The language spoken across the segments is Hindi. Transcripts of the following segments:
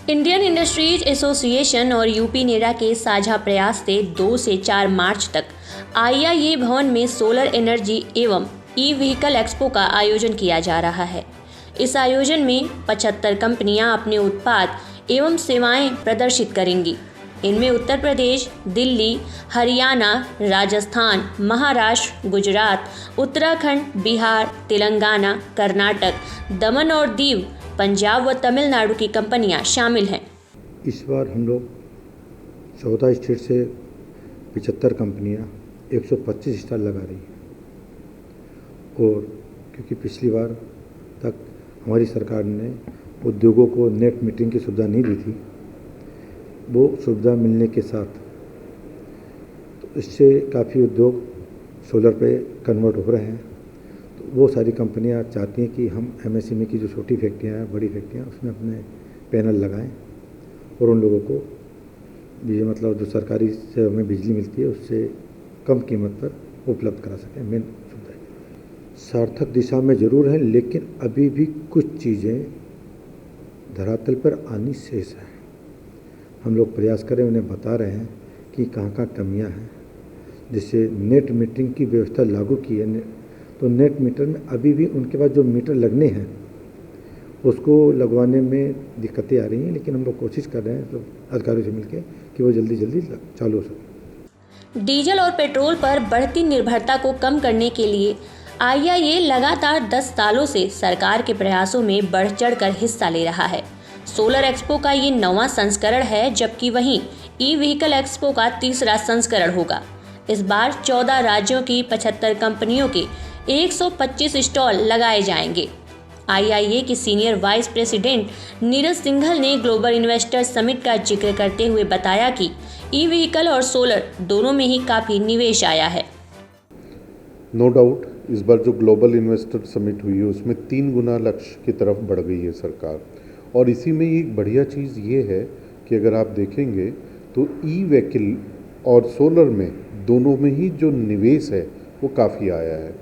इंडियन इंडस्ट्रीज एसोसिएशन और यूपी नेडा के साझा प्रयास से 2 से 4 मार्च तक आईआईए भवन में सोलर एनर्जी एवं ई व्हीकल एक्सपो का आयोजन किया जा रहा है। इस आयोजन में 75 कंपनियां अपने उत्पाद एवं सेवाएं प्रदर्शित करेंगी। इनमें उत्तर प्रदेश, दिल्ली, हरियाणा, राजस्थान, महाराष्ट्र, गुजरात, उत्तराखंड, बिहार, तेलंगाना, कर्नाटक, दमन और दीव, पंजाब व तमिलनाडु की कंपनियां शामिल हैं। इस बार हम लोग 14 स्टेट से 75 कंपनियां 125 स्टॉल लगा रही हैं। और क्योंकि पिछली बार तक हमारी सरकार ने उद्योगों को नेट मीटरिंग की सुविधा नहीं दी थी, वो सुविधा मिलने के साथ तो इससे काफ़ी उद्योग सोलर पे कन्वर्ट हो रहे हैं। तो वो सारी कंपनियां चाहती हैं कि हम एमएसएमई की जो छोटी फैक्ट्रियां हैं, बड़ी फैक्ट्रियां, उसमें अपने पैनल लगाएं और उन लोगों को मतलब जो सरकारी से हमें बिजली मिलती है उससे कम कीमत पर उपलब्ध करा सकें। मेन सुविधा है। सार्थक दिशा में ज़रूर है, लेकिन अभी भी कुछ चीज़ें धरातल पर आनी शेष है। हम लोग प्रयास करें, उन्हें बता रहे हैं कि कहाँ कहाँ कमियाँ हैं। जिससे नेट मीटरिंग की व्यवस्था लागू की है, तो नेट मीटर में अभी भी उनके पास जो मीटर लगने हैं उसको लगवाने में दिक्कतें आ रही हैं, लेकिन हम लोग कोशिश कर रहे हैं तो अधिकारियों से मिलकर कि वो जल्दी जल्दी चालू हो सके। डीजल और पेट्रोल पर बढ़ती निर्भरता को कम करने के लिए आईआईए लगातार 10 सालों से सरकार के प्रयासों में बढ़ चढ़कर हिस्सा ले रहा है। सोलर एक्सपो का ये 9वां संस्करण है, जबकि वहीं ई व्हीकल एक्सपो का 3रा संस्करण होगा। इस बार 14 राज्यों की 75 कंपनियों के 125 स्टॉल लगाए जाएंगे। आईआईए की senior vice president Neeraj Singhal ने ग्लोबल इन्वेस्टर समिट का जिक्र करते हुए बताया कि ई व्हीकल और सोलर दोनों में ही काफ़ी निवेश आया है। नो डाउट इस बार जो ग्लोबल इन्वेस्टर समिट हुई है उसमें 3 गुना लक्ष्य की तरफ बढ़ गई है सरकार। और इसी में एक बढ़िया चीज़ ये है कि अगर आप देखेंगे तो ई व्हीकल और सोलर में दोनों में ही जो निवेश है वो काफ़ी आया है।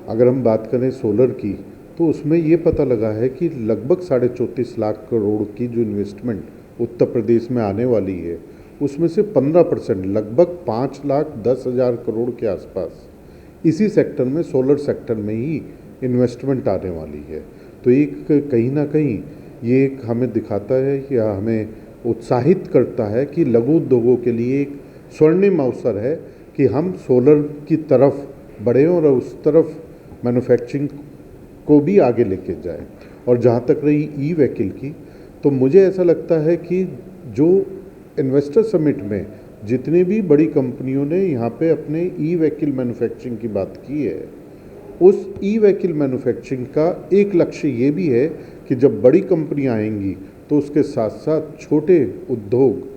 अगर हम बात करें सोलर की तो उसमें ये पता लगा है कि लगभग 34.5 लाख करोड़ की जो इन्वेस्टमेंट उत्तर प्रदेश में आने वाली है उसमें से 15% लगभग 5,10,000 करोड़ के आसपास इसी सेक्टर में, सोलर सेक्टर में ही इन्वेस्टमेंट आने वाली है। तो एक कहीं ना कहीं ये एक हमें दिखाता है या हमें उत्साहित करता है कि लघु उद्योगों के लिए एक स्वर्णिम अवसर है कि हम सोलर की तरफ बढ़ें और उस तरफ मैन्युफैक्चरिंग को भी आगे लेके जाएं। और जहाँ तक रही ई व्हीकल की, तो मुझे ऐसा लगता है कि जो इन्वेस्टर समिट में जितनी भी बड़ी कंपनियों ने यहाँ पे अपने ई व्हीकल मैन्युफैक्चरिंग की बात की है, उस ई व्हीकल मैन्युफैक्चरिंग का एक लक्ष्य ये भी है कि जब बड़ी कंपनियाँ आएंगी तो उसके साथ साथ छोटे उद्योग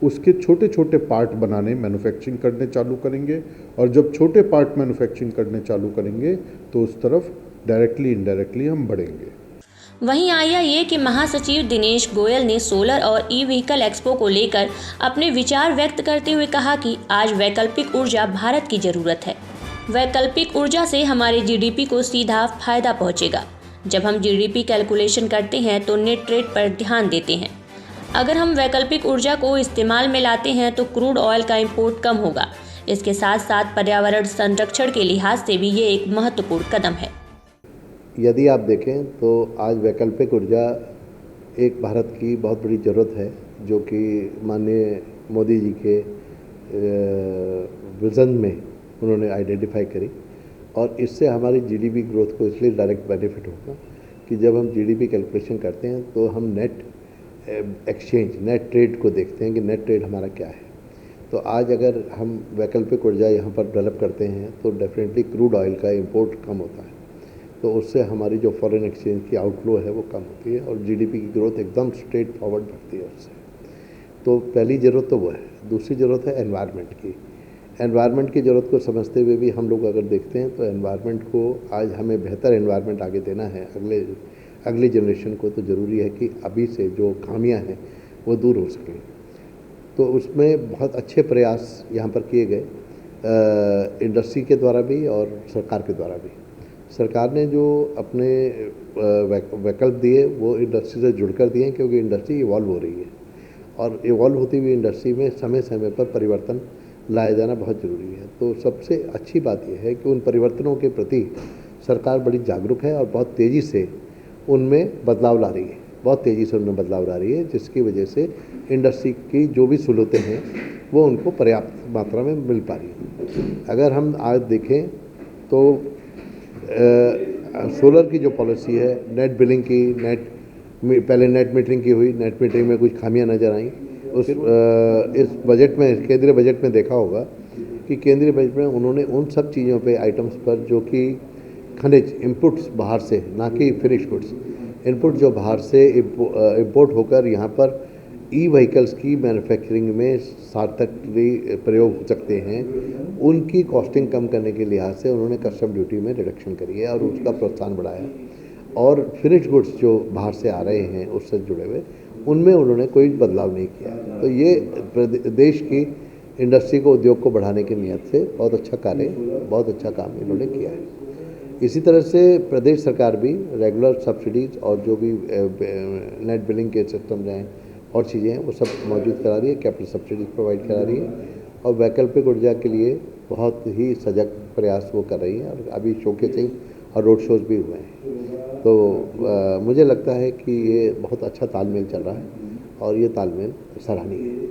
उसके छोटे छोटे पार्ट बनाने, मैन्युफैक्चरिंग करने चालू करेंगे। और जब छोटे पार्ट मैन्युफैक्चरिंग करने चालू करेंगे तो उस तरफ डायरेक्टली इनडायरेक्टली हम बढ़ेंगे। वहीं आईआईए के महासचिव दिनेश गोयल ने सोलर और ई व्हीकल एक्सपो को लेकर अपने विचार व्यक्त करते हुए कहा कि आज वैकल्पिक ऊर्जा भारत की जरूरत है। वैकल्पिक ऊर्जा से हमारे जीडीपी को सीधा फायदा पहुंचेगा। जब हम जीडीपी कैलकुलेशन करते हैं तो नेट रेट पर ध्यान देते हैं। अगर हम वैकल्पिक ऊर्जा को इस्तेमाल में लाते हैं तो क्रूड ऑयल का इंपोर्ट कम होगा। इसके साथ साथ पर्यावरण संरक्षण के लिहाज से भी ये एक महत्वपूर्ण कदम है। यदि आप देखें तो आज वैकल्पिक ऊर्जा एक भारत की बहुत बड़ी ज़रूरत है, जो कि माननीय मोदी जी के विज़न में उन्होंने आइडेंटिफाई करी। और इससे हमारी जीडीपी ग्रोथ को इसलिए डायरेक्ट बेनिफिट होगा कि जब हम जीडीपी कैलकुलेशन करते हैं तो हम नेट एक्सचेंज, नेट ट्रेड को देखते हैं कि नेट ट्रेड हमारा क्या है। तो आज अगर हम वैकल्पिक ऊर्जा यहाँ पर डेवलप करते हैं तो डेफिनेटली क्रूड ऑयल का इंपोर्ट कम होता है, तो उससे हमारी जो फॉरेन एक्सचेंज की आउटफ्लो है वो कम होती है और जीडीपी की ग्रोथ एकदम स्ट्रेट फॉरवर्ड बढ़ती है उससे। तो पहली ज़रूरत तो वो है। दूसरी ज़रूरत है एनवायरनमेंट की। एनवायरनमेंट की ज़रूरत को समझते हुए भी हम लोग अगर देखते हैं तो एनवायरनमेंट को आज हमें बेहतर एनवायरनमेंट आगे देना है अगले जनरेशन को। तो ज़रूरी है कि अभी से जो खामियां हैं वो दूर हो सकें। तो उसमें बहुत अच्छे प्रयास यहाँ पर किए गए, इंडस्ट्री के द्वारा भी और सरकार के द्वारा भी। सरकार ने जो अपने विकल्प दिए वो इंडस्ट्री से जुड़कर दिए, क्योंकि इंडस्ट्री इवॉल्व हो रही है। और इवॉल्व होती हुई इंडस्ट्री में समय समय पर परिवर्तन लाया जाना बहुत ज़रूरी है। तो सबसे अच्छी बात यह है कि उन परिवर्तनों के प्रति सरकार बड़ी जागरूक है और बहुत तेज़ी से उनमें बदलाव ला रही है, जिसकी वजह से इंडस्ट्री की जो भी सहूलतें हैं वो उनको पर्याप्त मात्रा में मिल पा रही है। अगर हम आज देखें तो सोलर की जो पॉलिसी है, नेट बिलिंग की, पहले नेट मीटरिंग की हुई, नेट मीटरिंग में कुछ खामियां नज़र आईं। इस बजट में, केंद्रीय बजट में देखा होगा कि केंद्रीय बजट में उन्होंने उन सब चीज़ों पे, आइटम्स पर जो कि खनिज इनपुट्स बाहर से, ना कि फिनिश गुड्स, इनपुट जो बाहर से इम्पोर्ट होकर यहाँ पर ई व्हीकल्स की मैन्युफैक्चरिंग में सार्थक प्रयोग हो सकते हैं, उनकी कॉस्टिंग कम करने के लिहाज से उन्होंने कस्टम ड्यूटी में रिडक्शन करी है और उसका प्रोत्साहन बढ़ाया। और फिनिश गुड्स जो बाहर से आ रहे हैं उससे जुड़े हुए, उनमें उन्होंने कोई बदलाव नहीं किया। तो ये देश की इंडस्ट्री को, उद्योग को बढ़ाने की नियत से बहुत अच्छा काम इन्होंने किया है। इसी तरह से प्रदेश सरकार भी रेगुलर सब्सिडीज़ और जो भी नेट बिलिंग के सिस्टम हैं और चीज़ें हैं वो सब मौजूद करा रही है, कैपिटल सब्सिडीज प्रोवाइड करा रही है और वैकल्पिक ऊर्जा के लिए बहुत ही सजग प्रयास वो कर रही है। और अभी शोकेसिंग और रोड शोज़ भी हुए हैं। तो मुझे लगता है कि ये बहुत अच्छा तालमेल चल रहा है और ये तालमेल सराहनीय है।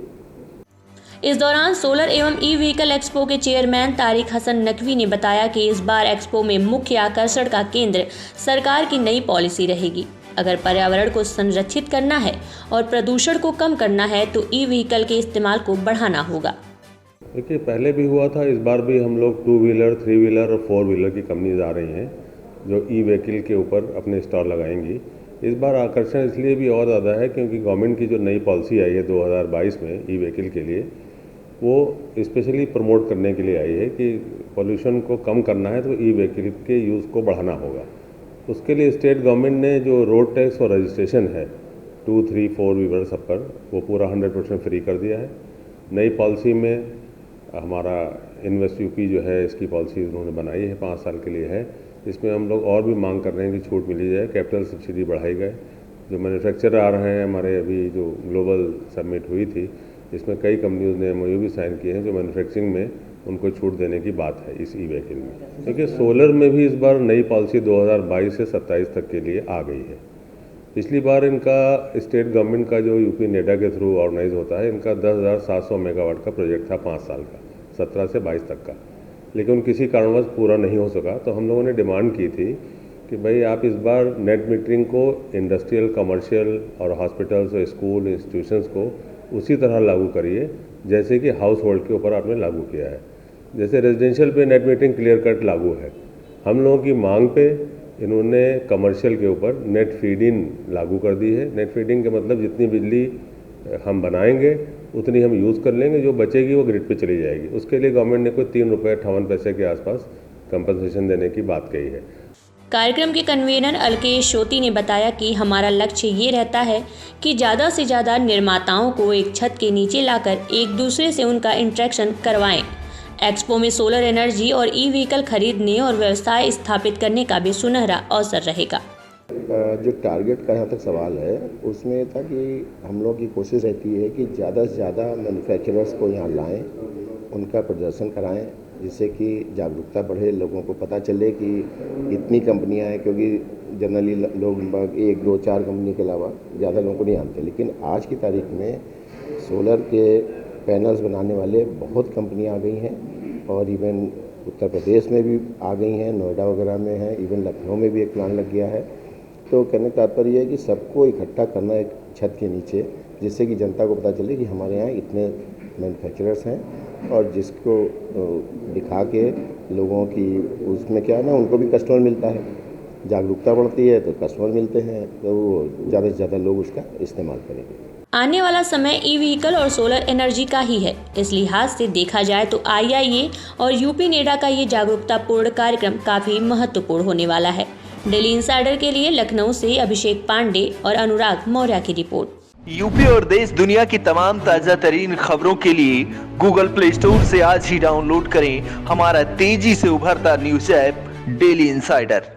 इस दौरान सोलर एवं ई व्हीकल एक्सपो के चेयरमैन तारिक हसन नकवी ने बताया कि इस बार एक्सपो में मुख्य आकर्षण का केंद्र सरकार की नई पॉलिसी रहेगी। अगर पर्यावरण को संरक्षित करना है और प्रदूषण को कम करना है तो ई व्हीकल के इस्तेमाल को बढ़ाना होगा। देखिए, पहले भी हुआ था, इस बार भी हम लोग 2 व्हीलर, 3 व्हीलर और 4 व्हीलर की कंपनीज आ रही हैं जो ई व्हीकल के ऊपर अपने स्टॉल लगाएंगी। इस बार आकर्षण इसलिए भी और ज़्यादा है क्योंकि गवर्नमेंट की जो नई पॉलिसी आई है 2022 में ई व्हीकल के लिए, वो स्पेशली प्रमोट करने के लिए आई है कि पोल्यूशन को कम करना है तो ई व्हीकल के यूज़ को बढ़ाना होगा। उसके लिए स्टेट गवर्नमेंट ने जो रोड टैक्स और रजिस्ट्रेशन है 2, 3, 4 व्हीलर सब पर, वो पूरा 100% फ्री कर दिया है। नई पॉलिसी में हमारा इन्वेस्ट यूपी जो है, इसकी पॉलिसी उन्होंने बनाई है, 5 साल के लिए है। इसमें हम लोग और भी मांग कर रहे हैं कि छूट मिली जाए, कैपिटल सब्सिडी बढ़ाई गए। जो मैन्युफैक्चरर आ रहे हैं, हमारे अभी जो ग्लोबल समिट हुई थी, इसमें कई कंपनीज ने MOU भी साइन किए हैं जो मैन्युफैक्चरिंग में उनको छूट देने की बात है इस ई व्हीकल में। क्योंकि सोलर में भी इस बार नई पॉलिसी 2022 से 27 तक के लिए आ गई है। पिछली बार इनका स्टेट गवर्नमेंट का जो यूपी नेडा के थ्रू ऑर्गेनाइज होता है, इनका 10,700 मेगावाट का प्रोजेक्ट था 5 साल का, 17 से 22 तक का, लेकिन किसी कारणवश पूरा नहीं हो सका। तो हम लोगों ने डिमांड की थी कि भाई आप इस बार नेट मीटरिंग को इंडस्ट्रियल, कमर्शियल और हॉस्पिटल्स और स्कूल इंस्टीट्यूशंस को उसी तरह लागू करिए जैसे कि हाउस होल्ड के ऊपर आपने लागू किया है। जैसे रेजिडेंशियल पे नेट मीटरिंग क्लियर कट लागू है, हम लोगों की मांग पे इन्होंने कमर्शियल के ऊपर नेट फीड इन लागू कर दी है। नेट फीडिंग का मतलब जितनी बिजली हम बनाएंगे उतनी हम यूज़ कर लेंगे, जो बचेगी वो ग्रिड पे चली जाएगी। उसके लिए गवर्नमेंट ने कोई 3 रुपये 58 पैसे के आसपास कंपनसेशन देने की बात कही है। कार्यक्रम के कन्वीनर अलकेश शोती ने बताया कि हमारा लक्ष्य ये रहता है कि ज़्यादा से ज़्यादा निर्माताओं को एक छत के नीचे लाकर एक दूसरे से उनका इंटरेक्शन करवाएं। एक्सपो में सोलर एनर्जी और ई व्हीकल खरीदने और व्यवसाय स्थापित करने का भी सुनहरा अवसर रहेगा। जो टारगेट का यहाँ तक सवाल है, उसमें ये था कि हम लोग की कोशिश रहती है कि ज़्यादा से ज़्यादा मैन्युफैक्चरर्स को यहाँ लाएं, उनका प्रदर्शन कराएं, जिससे कि जागरूकता बढ़े, लोगों को पता चले कि इतनी कंपनियां हैं। क्योंकि जनरली लोग 1, 2, 4 कंपनी के अलावा ज़्यादा लोगों को नहीं जानते, लेकिन आज की तारीख में सोलर के पैनल्स बनाने वाले बहुत कंपनियां आ गई हैं और इवन उत्तर प्रदेश में भी आ गई हैं, नोएडा वगैरह में है, इवन लखनऊ में भी एक प्लांट लग गया है। तो कहने का तात्पर्य है कि सबको इकट्ठा करना एक छत के नीचे, जिससे कि जनता को पता चले कि हमारे यहाँ इतने मैन्युफैक्चरर्स हैं, और जिसको दिखा के लोगों की उसमें क्या है ना, उनको भी कस्टमर मिलता है, जागरूकता बढ़ती है तो कस्टमर मिलते हैं, तो वो ज़्यादा से ज़्यादा लोग उसका इस्तेमाल करेंगे। आने वाला समय ई व्हीकल और सोलर एनर्जी का ही है। इस लिहाज से देखा जाए तो IIA और यूपी नेडा का ये जागरूकतापूर्ण कार्यक्रम काफ़ी महत्वपूर्ण होने वाला है। डेली इंसाइडर के लिए लखनऊ से अभिषेक पांडे और अनुराग मौर्य की रिपोर्ट। यूपी और देश दुनिया की तमाम ताजा तरीन खबरों के लिए गूगल प्ले स्टोर से आज ही डाउनलोड करें हमारा तेजी से उभरता न्यूज ऐप डेली इंसाइडर।